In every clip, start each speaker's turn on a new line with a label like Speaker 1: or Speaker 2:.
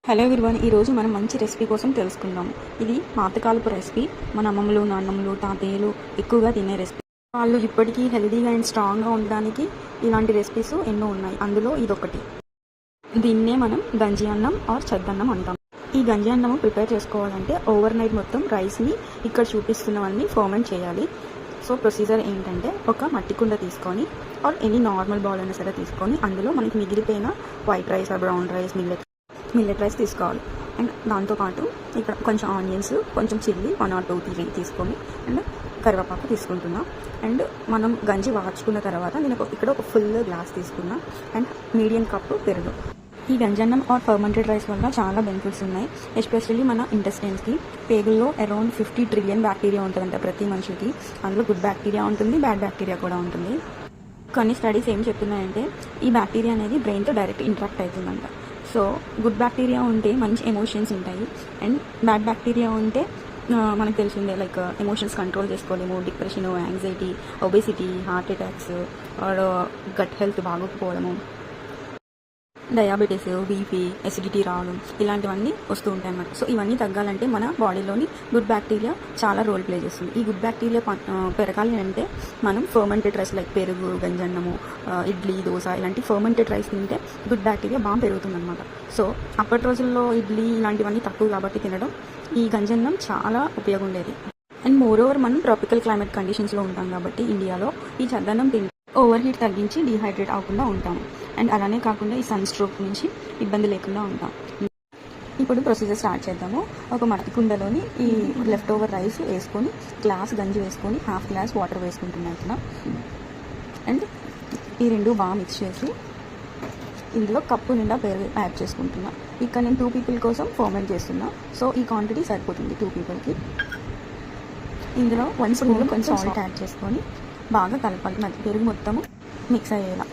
Speaker 1: Hello everyone, ఈరోజు మనం మంచి రెసిపీ కోసం తెలుసుకుందాం. ఇది పాతకాలపు రెసిపీ. మన అమ్మమ్మలు, నాన్నమ్మలు, తాతయ్యలు ఎక్కువగా తినే రెసిపీ. వాళ్ళు ఇప్పటికీ హెల్దీగా అండ్ స్ట్రాంగ్గా ఉండడానికి ఇలాంటి రెసిపీస్ ఎన్నో ఉన్నాయి. అందులో ఇదొకటి. దీన్నే మనం గంజి అన్నం ఆర్ చద్దన్నం అంటాం. ఈ గంజి అన్నం ప్రిపేర్ చేసుకోవాలంటే ఓవర్ నైట్ మొత్తం రైస్ని ఇక్కడ చూపిస్తున్నవన్నీ ఫర్మెంట్ చేయాలి. సో ప్రొసీజర్ ఏంటంటే, ఒక మట్టి కుండ తీసుకొని ఆర్ ఎనీ నార్మల్ బౌల్ అయినా సరే తీసుకొని అందులో మనకి మిగిలిపోయిన white rice or brown rice, millet rice తీసుకోవాలి. అండ్ దాంతోపాటు ఇక్కడ కొంచెం ఆనియన్స్, కొంచెం చిల్లీ 1 or 2 తీసుకొని అండ్ కరివేపాకు తీసుకుంటున్నా. అండ్ మనం గంజి వార్చుకున్న తర్వాత నేను ఇక్కడ ఒక ఫుల్ గ్లాస్ తీసుకున్నా. అండ్ మీడియం కప్పు పెరుగు. ఈ గంజన్నం ఆర్ ఫర్మెంటెడ్ రైస్ వల్ల చాలా బెనిఫిట్స్ ఉన్నాయి. ఎస్పెషల్లీ మన ఇంటెస్టైన్స్కి. పేగుల్లో అరౌండ్ 50 trillion బ్యాక్టీరియా ఉంటుందంట ప్రతి మనిషికి. అందులో గుడ్ బ్యాక్టీరియా ఉంటుంది, బ్యాడ్ బ్యాక్టీరియా కూడా ఉంటుంది. కొన్ని స్టడీస్ ఏం చెప్తున్నాయంటే, ఈ బ్యాక్టీరియా అనేది బ్రెయిన్తో డైరెక్ట్ ఇంటరాక్ట్ అవుతుందంట. సో గుడ్ బ్యాక్టీరియా ఉంటే మంచి ఎమోషన్స్ ఉంటాయి. అండ్ బ్యాడ్ బ్యాక్టీరియా ఉంటే మనకు తెలిసిందే, లైక్ ఎమోషన్స్ కంట్రోల్ చేసుకోలేము, depression, anxiety, obesity, heart attacks or gut health బాగోకపోవడము, డయాబెటీస్, బీపీ, ఎసిడిటీ రావడం, ఇలాంటివన్నీ వస్తూ ఉంటాయి అన్నమాట. సో ఇవన్నీ తగ్గాలంటే మన బాడీలోని గుడ్ బ్యాక్టీరియా చాలా రోల్ ప్లే చేస్తుంది. ఈ గుడ్ బ్యాక్టీరియా పెరగాలి అంటే మనం ఫర్మెంటెడ్ రైస్ లైక్ పెరుగు, గంజన్నము, ఇడ్లీ, దోశ ఇలాంటి ఫర్మెంటెడ్ రైస్ తింటే గుడ్ బ్యాక్టీరియా బాగా పెరుగుతుంది అనమాట. సో అప్పటి రోజుల్లో ఇడ్లీ ఇలాంటివన్నీ తక్కువ కాబట్టి తినడం ఈ గంజన్నం చాలా ఉపయోగం ఉండేది. అండ్ మోర్ ఓవర్ మనం ట్రాపికల్ క్లైమేట్ కండిషన్స్లో ఉంటాం కాబట్టి ఇండియాలో ఈ చద్దన్నం తింటే ఓవర్ హీట్ తగ్గించి డీహైడ్రేట్ అవ్వకుండా ఉంటాము. అండ్ అలానే కాకుండా ఈ సన్ స్ట్రోక్ నుంచి ఇబ్బంది లేకుండా ఉంటాం. ఇప్పుడు ప్రొసీజర్ స్టార్ట్ చేద్దాము. ఒక మట్టి కుండలోని ఈ లెఫ్ట్ ఓవర్ రైస్ వేసుకొని, గ్లాస్ గంజి వేసుకొని, హాఫ్ గ్లాస్ వాటర్ వేసుకుంటున్నాను ఇక్కడ. అండ్ ఈ రెండు బాగా మిక్స్ చేసి ఇందులో కప్పు నిండా పెరుగు యాడ్ చేసుకుంటున్నా. ఇక్కడ నేను 2 people కోసం ఫర్మెంట్ చేస్తున్నా. సో ఈ క్వాంటిటీ సరిపోతుంది 2 peopleకి. ఇందులో 1 spoon కొంచెం సాల్ట్ యాడ్ చేసుకొని బాగా కలపాలి, పెరుగు మొత్తము మిక్స్ అయ్యేలా.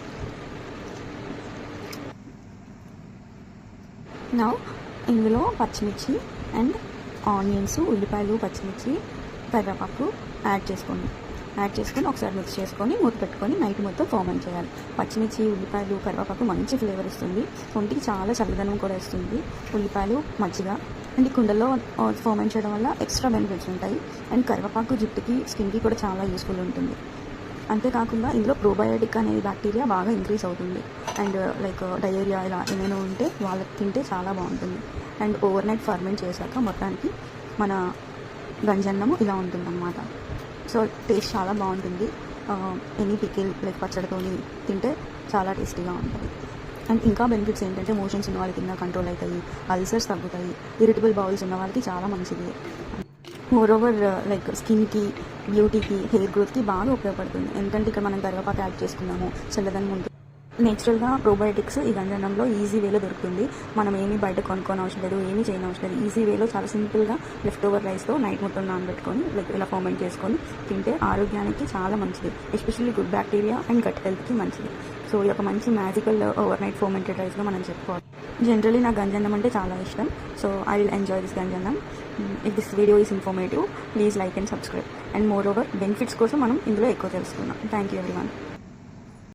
Speaker 1: నా ఇందులో పచ్చిమిర్చి అండ్ ఆనియన్స్, ఉల్లిపాయలు, పచ్చిమిర్చి, కరివేపాకు యాడ్ చేసుకొని ఒకసారి మిక్స్ చేసుకొని మూత పెట్టుకొని నైట్ మొత్తం ఫర్మెంట్ చేయాలి. పచ్చిమిర్చి, ఉల్లిపాయలు, కరివేపాకు మంచి ఫ్లేవర్ ఇస్తుంది, ఒంటికి చాలా చల్లదనం కూడా ఇస్తుంది. ఉల్లిపాయలు, మజ్జిగ అండ్ కుండలో ఫర్మెంట్ చేయడం వల్ల ఎక్స్ట్రా బెనిఫిట్స్ ఉంటాయి. అండ్ కరివేపాకు జుట్టుకి, స్కిన్కి కూడా చాలా యూస్ఫుల్ ఉంటుంది. అంతేకాకుండా ఇందులో ప్రోబయోటిక్ అనే బ్యాక్టీరియా బాగా ఇంక్రీజ్ అవుతుంది. అండ్ లైక్ డయేరియా ఇలా ఏమైనా ఉంటే వాళ్ళకి తింటే చాలా బాగుంటుంది. అండ్ ఓవర్ నైట్ ఫర్మెంట్ చేశాక మొత్తానికి మన గంజన్నము ఇలా ఉంటుందన్నమాట. సో టేస్ట్ చాలా బాగుంటుంది. ఎనీ పికిల్ లైక్ పచ్చడితోని తింటే చాలా టేస్టీగా ఉంటుంది. అండ్ ఇంకా బెనిఫిట్స్ ఏంటంటే, మోషన్స్ ఉన్న వాళ్ళకి తిన్నా కంట్రోల్ అవుతాయి, అల్సర్స్ తగ్గుతాయి, ఇరిటబుల్ బౌల్స్ ఉన్న వాళ్ళకి చాలా మంచిది. మోర్ ఓవర్ లైక్ స్కిన్కి, బ్యూటీకి, హెయిర్ గ్రోత్కి బాగా ఉపయోగపడుతుంది. ఎందుకంటే ఇక్కడ మనం కరివేపాకు యాడ్ చేసుకున్నాము, చల్లదనం ఉంటుంది. నేచురల్గా ప్రోబయోటిక్స్ ఈ గంజన్నంలో ఈజీ వేలో దొరుకుతుంది. మనం ఏమీ బయట కొనుక్కోని అవసరం లేదు, ఏమీ చేయని అవసరం లేదు. ఈజీ వేలో చాలా సింపుల్గా లెఫ్ట్ ఓవర్ రైస్తో నైట్ మొత్తం నానబెట్టుకొని లైక్ ఇలా ఫర్మెంట్ చేసుకొని తింటే ఆరోగ్యానికి చాలా మంచిది. Especially good bacteria and gut హెల్త్కి మంచిది. సో ఇది ఒక మంచి మ్యాజికల్ ఓవర్ నైట్ ఫర్మెంటెడ్ రైస్గా మనం చెప్పుకోవాలి. జనరలీ నాకు గంజన్నం అంటే చాలా ఇష్టం. So I will enjoy this గంజన్నం. If this video is informative, please like and subscribe. And moreover benefits కోసం మనం ఇందులో ఎక్కువ తెలుసుకున్నాం. Thank you everyone.